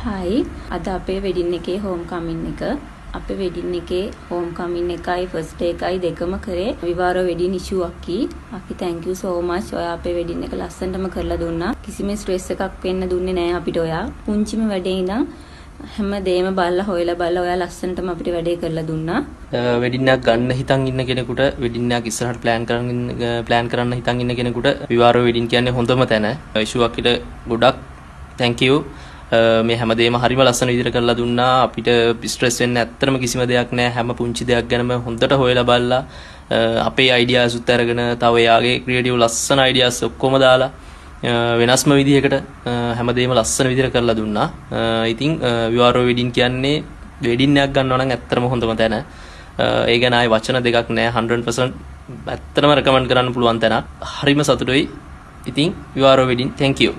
හයි අද අපේ වෙඩින් එකේ හෝම් කමින් එක අපේ වෙඩින් එකේ හෝම් කමින් එකයි ෆස්ට් ඩේ එකයි දෙකම කරේ විවාරෝ wedding ඉෂුවක් අක්කි thank you so much ඔයා අපේ වෙඩින් එක ලස්සනටම කරලා දුන්නා කිසිම ස්ට්‍රෙස් එකක් වෙන්න දුන්නේ නැහැ අපිට ඔයා පුංචිම වැඩේ ඉඳන් හැමදේම බලලා හොයලා බලලා ඔයා ලස්සනටම අපිට වැඩේ කරලා දුන්නා වෙඩින් එකක් ගන්න හිතන් ඉන්න කෙනෙකුට වෙඩින් එකක් ඉස්සරහට ප්ලෑන් කරන්න හිතන් ඉන්න කෙනෙකුට විවාරෝ වෙඩින් කියන්නේ හොඳම තැන ඉෂුවක් ඉත ගොඩක් thank you මේ හැමදේම හරිම ලස්සන විදිහට කරලා දුන්නා අපිට ස්ට්‍රෙස් වෙන්න ඇත්තටම කිසිම දෙයක් නැහැ හැම පුංචි දෙයක් ගැනම හොඳට හොයලා බලලා අපේ අයිඩියාස් උත් අරගෙන තව එයාගේ ක්‍රියේටිව් ලස්සන අයිඩියාස් ඔක්කොම දාලා වෙනස්ම විදිහකට හැමදේම ලස්සන විදිහට කරලා දුන්නා. ඉතින් විවාරෝ වෙඩින් කියන්නේ වෙඩින් එකක් ගන්නවා නම් ඇත්තටම හොඳම තැන. ඒ ගැන ආයේ වචන දෙකක් නැහැ 100% ඇත්තටම රෙකමන්ඩ් කරන්න පුළුවන් තැන. හරිම සතුටුයි. ඉතින් විවාරෝ වෙඩින් thank you